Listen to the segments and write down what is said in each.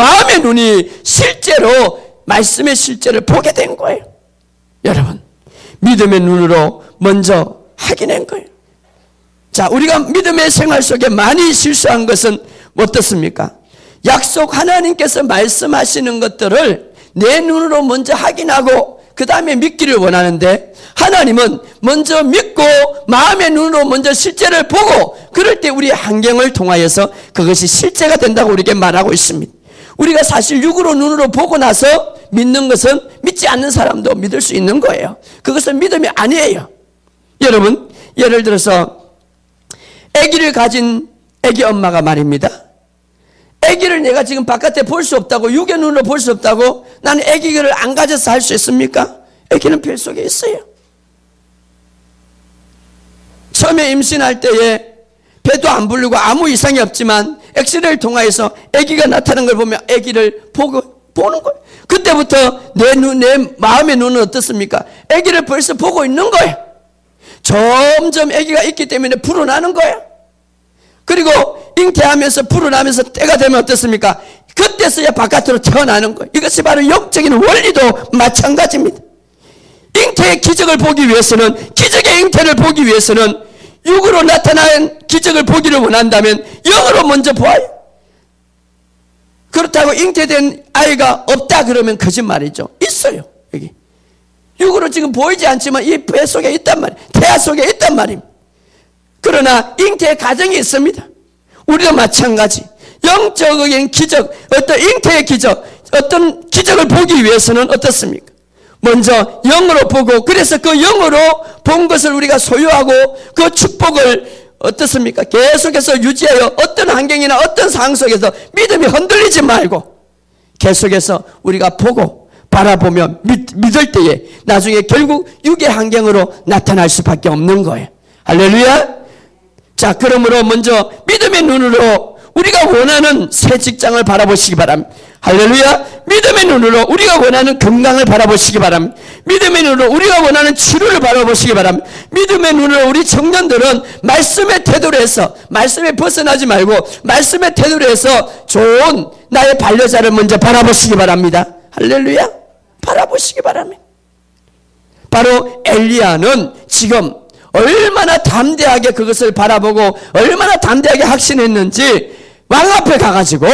마음의 눈이 실제로 말씀의 실제를 보게 된 거예요. 여러분, 믿음의 눈으로 먼저 확인한 거예요. 자, 우리가 믿음의 생활 속에 많이 실수한 것은 어떻습니까? 약속 하나님께서 말씀하시는 것들을 내 눈으로 먼저 확인하고 그 다음에 믿기를 원하는데, 하나님은 먼저 믿고 마음의 눈으로 먼저 실제를 보고, 그럴 때 우리 환경을 통하여서 그것이 실제가 된다고 우리에게 말하고 있습니다. 우리가 사실 육으로 눈으로 보고 나서 믿는 것은 믿지 않는 사람도 믿을 수 있는 거예요. 그것은 믿음이 아니에요. 여러분, 예를 들어서 아기를 가진 아기 엄마가 말입니다. 아기를 내가 지금 바깥에 볼 수 없다고, 육의 눈으로 볼 수 없다고 나는 아기를 안 가져서 할 수 있습니까? 아기는 뱃속에 있어요. 처음에 임신할 때에 배도 안 부르고 아무 이상이 없지만 엑스레이를 통해서 아기가 나타나는 걸 보면 아기를 보는 거예요. 그때부터 내 마음의 눈은 어떻습니까? 아기를 벌써 보고 있는 거예요. 점점 아기가 있기 때문에 불어나는 거예요. 그리고 잉태하면서 불어나면서 때가 되면 어떻습니까? 그때서야 바깥으로 태어나는 거예요. 이것이 바로 영적인 원리도 마찬가지입니다. 잉태의 기적을 보기 위해서는, 기적의 잉태를 보기 위해서는 육으로 나타난 기적을 보기를 원한다면 영으로 먼저 보아요. 그렇다고 잉태된 아이가 없다 그러면 거짓말이죠. 있어요. 여기 육으로 지금 보이지 않지만 이 배 속에 있단 말이에요. 태아 속에 있단 말입니다. 그러나 잉태의 과정이 있습니다. 우리도 마찬가지. 영적인 기적, 어떤 잉태의 기적, 어떤 기적을 보기 위해서는 어떻습니까? 먼저 영으로 보고, 그래서 그 영으로 본 것을 우리가 소유하고 그 축복을 어떻습니까? 계속해서 유지하여 어떤 환경이나 어떤 상황 속에서 믿음이 흔들리지 말고 계속해서 우리가 보고 바라보며 믿을 때에 나중에 결국 육의 환경으로 나타날 수밖에 없는 거예요. 할렐루야. 자, 그러므로 먼저 믿음의 눈으로 우리가 원하는 새 직장을 바라보시기 바랍니다. 할렐루야. 믿음의 눈으로 우리가 원하는 건강을 바라보시기 바랍니다. 믿음의 눈으로 우리가 원하는 치료를 바라보시기 바랍니다. 믿음의 눈으로 우리 청년들은 말씀의 태도로 해서, 말씀에 벗어나지 말고 말씀의 태도로 해서 좋은 나의 반려자를 먼저 바라보시기 바랍니다. 할렐루야. 바라보시기 바랍니다. 바로 엘리야는 지금 얼마나 담대하게 그것을 바라보고 얼마나 담대하게 확신했는지 왕 앞에 가가지고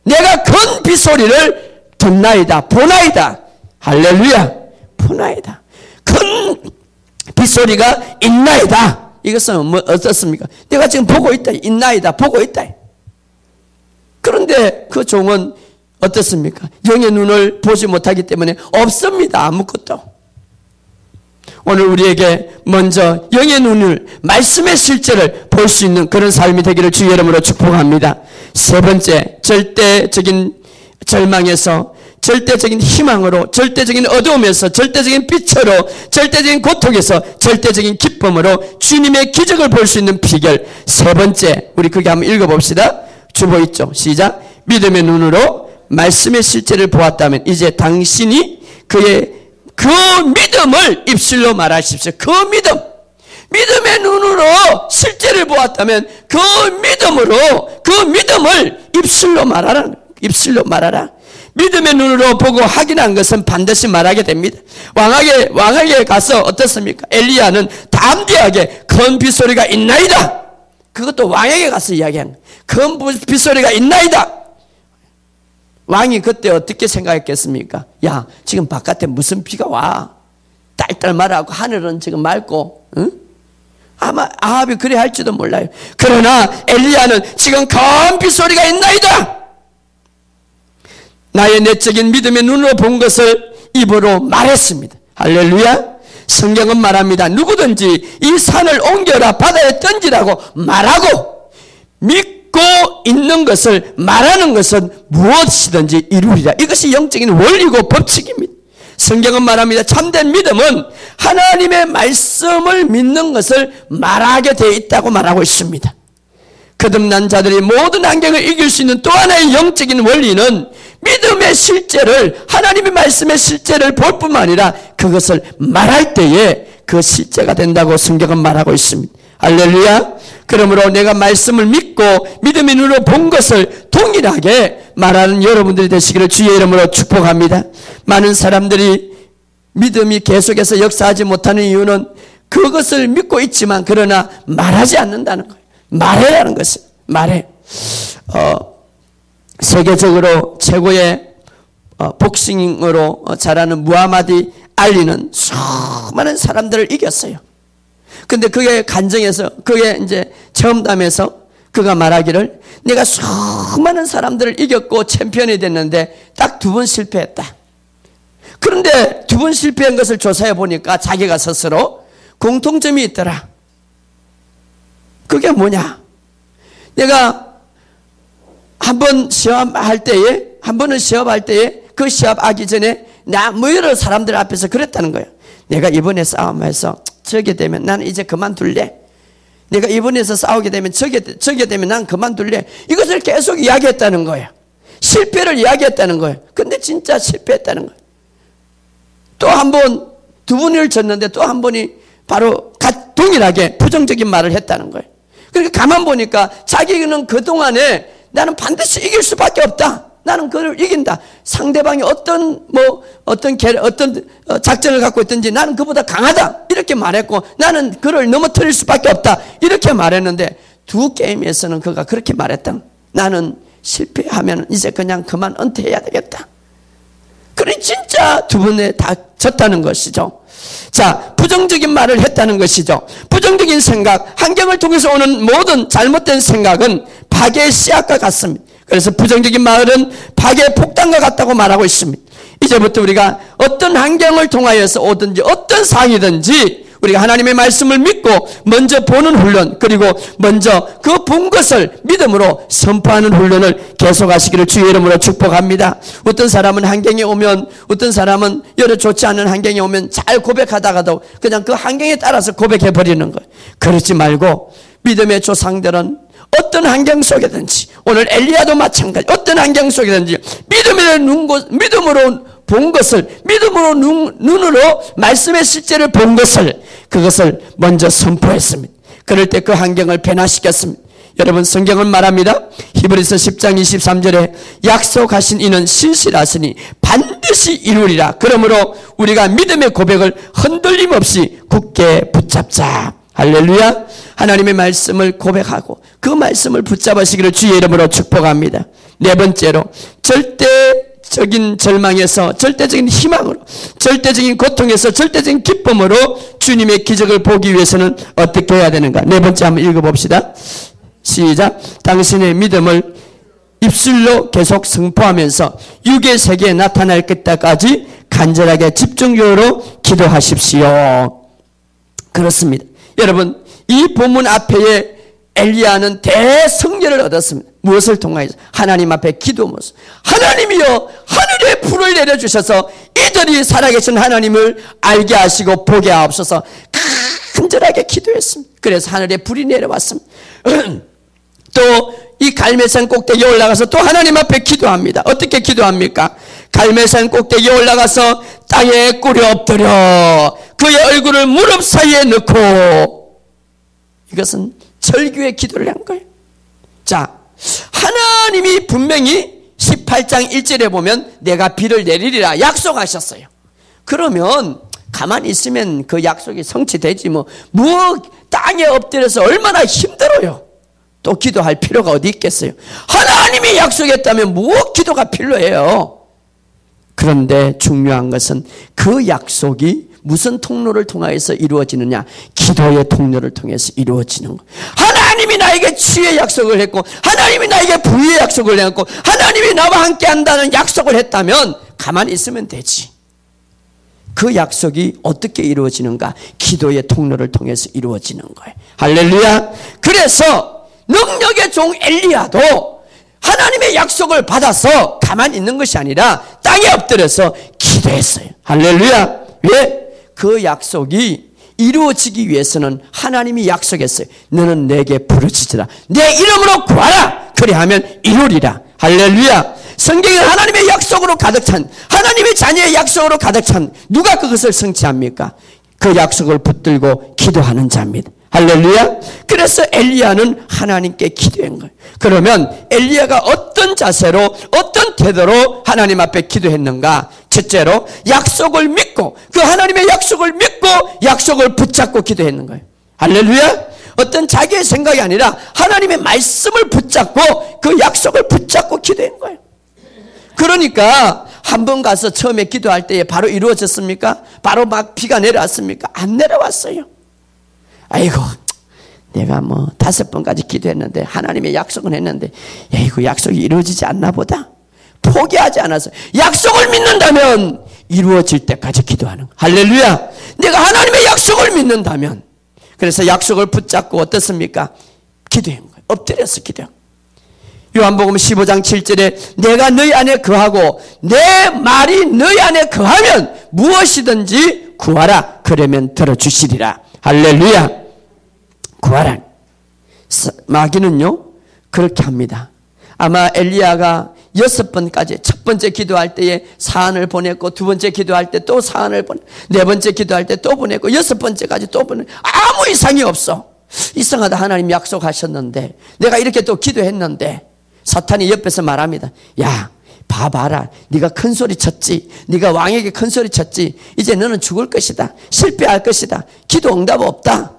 내가 큰 빗소리를 듣나이다, 보나이다. 할렐루야. 보나이다. 큰 빗소리가 있나이다. 이것은 뭐 어떻습니까? 내가 지금 보고 있다, 있나이다, 보고 있다. 그런데 그 종은 어떻습니까? 영의 눈을 보지 못하기 때문에 없습니다. 아무것도. 오늘 우리에게 먼저 영의 눈을, 말씀의 실제를 볼 수 있는 그런 삶이 되기를 주의 이름으로 축복합니다. 세 번째, 절대적인 절망에서 절대적인 희망으로, 절대적인 어두움에서 절대적인 빛으로, 절대적인 고통에서 절대적인 기쁨으로 주님의 기적을 볼 수 있는 비결. 세 번째, 우리 그게 한번 읽어봅시다. 주보 있죠? 시작. 믿음의 눈으로 말씀의 실제를 보았다면 이제 당신이 그의 그 믿음을 입술로 말하십시오. 그 믿음의 눈으로 실제를 보았다면 그 믿음으로, 그 믿음을 입술로 말하라. 입술로 말하라. 믿음의 눈으로 보고 확인한 것은 반드시 말하게 됩니다. 왕에게 가서 어떻습니까? 엘리야는 담대하게 큰 빗소리가 있나이다. 그것도 왕에게 가서 이야기한 큰 빗소리가 있나이다. 왕이 그때 어떻게 생각했겠습니까? 야, 지금 바깥에 무슨 비가 와. 딸딸 말하고 하늘은 지금 맑고, 응? 아마 아합이 그래 할지도 몰라요. 그러나 엘리야는 지금 큰 빗소리가 있나이다. 나의 내적인 믿음의 눈으로 본 것을 입으로 말했습니다. 할렐루야. 성경은 말합니다. 누구든지 이 산을 옮겨라 바다에 던지라고 말하고 믿고 있는 것을 말하는 것은 무엇이든지 이루리라. 이것이 영적인 원리고 법칙입니다. 성경은 말합니다. 참된 믿음은 하나님의 말씀을 믿는 것을 말하게 되어 있다고 말하고 있습니다. 거듭난 자들이 모든 환경을 이길 수 있는 또 하나의 영적인 원리는 믿음의 실제를, 하나님의 말씀의 실제를 볼 뿐만 아니라 그것을 말할 때에 그 실제가 된다고 성경은 말하고 있습니다. 할렐루야. 그러므로 내가 말씀을 믿고 믿음의 눈으로 본 것을 동일하게 말하는 여러분들이 되시기를 주의 이름으로 축복합니다. 많은 사람들이 믿음이 계속해서 역사하지 못하는 이유는 그것을 믿고 있지만 그러나 말하지 않는다는 거예요. 말해라는 것을 말해. 세계적으로 최고의 복싱으로 잘하는 무하마디 알리는 수많은 사람들을 이겼어요. 근데 그게 간증에서, 그게 이제 체험담에서 그가 말하기를 내가 수많은 사람들을 이겼고 챔피언이 됐는데 딱 2번 실패했다. 그런데 2번 실패한 것을 조사해 보니까 자기가 스스로 공통점이 있더라. 그게 뭐냐? 내가 한 번 시합할 때에, 한 번은 시합할 때에 그 시합하기 전에 나 여러 사람들 앞에서 그랬다는 거예요. 내가 이번에 싸움해서 저게 되면 나는 이제 그만둘래. 내가 이번에서 싸우게 되면 저게 되면 난 그만둘래. 이것을 계속 이야기했다는 거예요. 실패를 이야기했다는 거예요. 근데 진짜 실패했다는 거예요. 또 한 번, 2번을 졌는데 또 한 번이 바로 동일하게 부정적인 말을 했다는 거예요. 그러니까 가만 보니까 자기는 그동안에 나는 반드시 이길 수밖에 없다. 나는 그를 이긴다. 상대방이 어떤 작전을 갖고 있든지 나는 그보다 강하다. 이렇게 말했고 나는 그를 넘어뜨릴 수밖에 없다. 이렇게 말했는데 2 게임에서는 그가 그렇게 말했다. 나는 실패하면 이제 그냥 그만 은퇴해야 되겠다. 그래 진짜 2번에 다 졌다는 것이죠. 자, 부정적인 말을 했다는 것이죠. 부정적인 생각, 환경을 통해서 오는 모든 잘못된 생각은 파괴의 씨앗과 같습니다. 그래서 부정적인 말은 파괴의 폭탄과 같다고 말하고 있습니다. 이제부터 우리가 어떤 환경을 통하여서 오든지 어떤 상황이든지 우리가 하나님의 말씀을 믿고 먼저 보는 훈련, 그리고 먼저 그 본 것을 믿음으로 선포하는 훈련을 계속하시기를 주의 이름으로 축복합니다. 어떤 사람은 환경에 오면, 어떤 사람은 여러 좋지 않은 환경에 오면 잘 고백하다가도 그냥 그 환경에 따라서 고백해 버리는 거예요. 그러지 말고 믿음의 조상들은 어떤 환경 속이든지, 오늘 엘리야도 마찬가지, 어떤 환경 속이든지 믿음으로 본 것을, 믿음으로 눈으로 말씀의 실제를 본 것을, 그것을 먼저 선포했습니다. 그럴 때 그 환경을 변화시켰습니다. 여러분, 성경은 말합니다. 히브리서 10장 23절에 약속하신 이는 신실하시니 반드시 이루리라. 그러므로 우리가 믿음의 고백을 흔들림 없이 굳게 붙잡자. 할렐루야. 하나님의 말씀을 고백하고 그 말씀을 붙잡으시기를 주의 이름으로 축복합니다. 4번째로, 절대적인 절망에서 절대적인 희망으로, 절대적인 고통에서 절대적인 기쁨으로 주님의 기적을 보기 위해서는 어떻게 해야 되는가? 4번째 한번 읽어봅시다. 시작. 당신의 믿음을 입술로 계속 선포하면서 육의 세계에 나타날 때까지 간절하게 집중적으로 기도하십시오. 그렇습니다. 여러분, 이 본문 앞에 엘리야는 대성령을 얻었습니다. 무엇을 통하여서? 하나님 앞에 기도 모습. 하나님이여, 하늘에 불을 내려주셔서 이들이 살아계신 하나님을 알게 하시고 보게 하옵소서. 간절하게 기도했습니다. 그래서 하늘에 불이 내려왔습니다. 또 이 갈멜산 꼭대기에 올라가서 또 하나님 앞에 기도합니다. 어떻게 기도합니까? 갈멜산 꼭대기에 올라가서 땅에 꿇어 엎드려 그의 얼굴을 무릎 사이에 넣고, 이것은 절규의 기도를 한 거예요. 자, 하나님이 분명히 18장 1절에 보면 내가 비를 내리리라 약속하셨어요. 그러면 가만히 있으면 그 약속이 성취되지 뭐 땅에 엎드려서 얼마나 힘들어요. 또 기도할 필요가 어디 있겠어요. 하나님이 약속했다면 뭐 기도가 필요해요. 그런데 중요한 것은 그 약속이 무슨 통로를 통해서 이루어지느냐? 기도의 통로를 통해서 이루어지는 거. 하나님이 나에게 치유의 약속을 했고, 하나님이 나에게 부유의 약속을 했고, 하나님이 나와 함께 한다는 약속을 했다면 가만히 있으면 되지. 그 약속이 어떻게 이루어지는가? 기도의 통로를 통해서 이루어지는 거예요. 할렐루야. 그래서 능력의 종 엘리야도 하나님의 약속을 받아서 가만히 있는 것이 아니라 땅에 엎드려서 기도했어요. 할렐루야. 왜? 그 약속이 이루어지기 위해서는 하나님이 약속했어요. 너는 내게 부르짖으라. 내 이름으로 구하라. 그리하면 이루리라. 할렐루야. 성경은 하나님의 약속으로 가득 찬, 하나님의 자녀의 약속으로 가득 찬, 누가 그것을 성취합니까? 그 약속을 붙들고 기도하는 자입니다. 할렐루야. 그래서 엘리야는 하나님께 기도한 거예요. 그러면 엘리야가 어떤 자세로 어떤 태도로 하나님 앞에 기도했는가? 첫째로 약속을 믿고 그 하나님의 약속을 믿고 약속을 붙잡고 기도했는 거예요. 할렐루야. 어떤 자기의 생각이 아니라 하나님의 말씀을 붙잡고 그 약속을 붙잡고 기도한 거예요. 그러니까 한 번 가서 처음에 기도할 때에 바로 이루어졌습니까? 바로 막 비가 내려왔습니까? 안 내려왔어요. 아이고, 내가 뭐 5번까지 기도했는데 하나님의 약속은 했는데 그 약속이 이루어지지 않나 보다. 포기하지 않아서 약속을 믿는다면 이루어질 때까지 기도하는 거예요. 할렐루야. 내가 하나님의 약속을 믿는다면, 그래서 약속을 붙잡고 어떻습니까? 기도한 거예요. 엎드려서 기도한 거예요. 요한복음 15장 7절에 내가 너희 안에 거하고 내 말이 너희 안에 거하면 무엇이든지 구하라. 그러면 들어주시리라. 할렐루야. 구하라. 마귀는요 그렇게 합니다. 아마 엘리야가 6번까지 첫 번째 기도할 때에 사안을 보냈고, 두 번째 기도할 때 또 사안을 보냈고, 네 번째 기도할 때 또 보냈고, 6번째까지 또 보냈고, 아무 이상이 없어. 이상하다. 하나님 약속하셨는데 내가 이렇게 또 기도했는데, 사탄이 옆에서 말합니다. 야, 봐봐라. 네가 큰 소리 쳤지. 네가 왕에게 큰 소리 쳤지. 이제 너는 죽을 것이다. 실패할 것이다. 기도 응답 없다.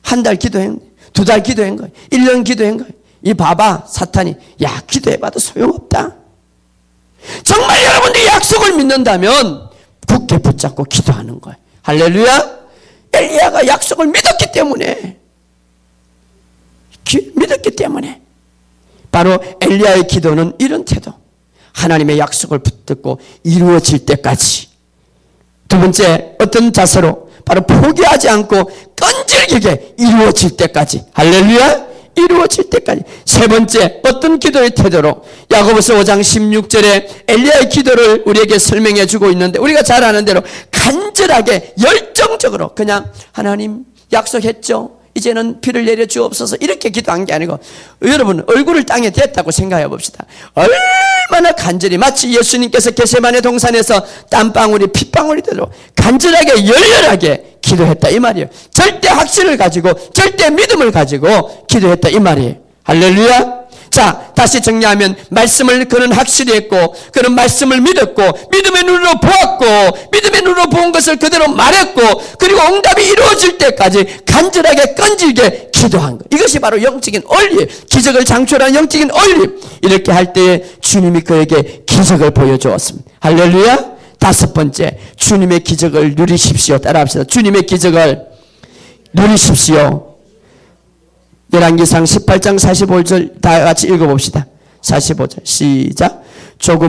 한 달 기도한 거예요. 2달 기도한 거예요. 1년 기도한 거예요. 이 봐봐. 사탄이 야, 기도해봐도 소용없다. 정말 여러분들이 약속을 믿는다면 굳게 붙잡고 기도하는 거예요. 할렐루야. 엘리야가 약속을 믿었기 때문에, 바로 엘리야의 기도는 이런 태도. 하나님의 약속을 붙들고 이루어질 때까지. 두 번째, 어떤 자세로? 바로 포기하지 않고 끈질기게 이루어질 때까지. 할렐루야. 이루어질 때까지. 세 번째, 어떤 기도의 태도로? 야고보서 5장 16절에 엘리야의 기도를 우리에게 설명해 주고 있는데, 우리가 잘 아는 대로 간절하게 열정적으로 그냥 하나님 약속했죠, 이제는 비를 내려 주옵소서, 이렇게 기도한 게 아니고, 여러분 얼굴을 땅에 댔다고 생각해 봅시다. 얼마나 간절히, 마치 예수님께서 겟세마네 동산에서 땀방울이 핏방울이 되도록 간절하게 열렬하게 기도했다 이 말이에요. 절대 확신을 가지고 절대 믿음을 가지고 기도했다 이 말이에요. 할렐루야. 자, 다시 정리하면 말씀을 그는 확실히 했고, 그는 말씀을 믿었고, 믿음의 눈으로 보았고, 믿음의 눈으로 본 것을 그대로 말했고, 그리고 응답이 이루어질 때까지 간절하게 끈질게 기도한 것. 이것이 바로 영적인 원리, 기적을 창출하는 영적인 원리. 이렇게 할 때에 주님이 그에게 기적을 보여주었습니다. 할렐루야. 다섯 번째, 주님의 기적을 누리십시오. 따라합시다. 주님의 기적을 누리십시오. 열왕기상 18장 45절 다 같이 읽어봅시다. 45절 시작. 조금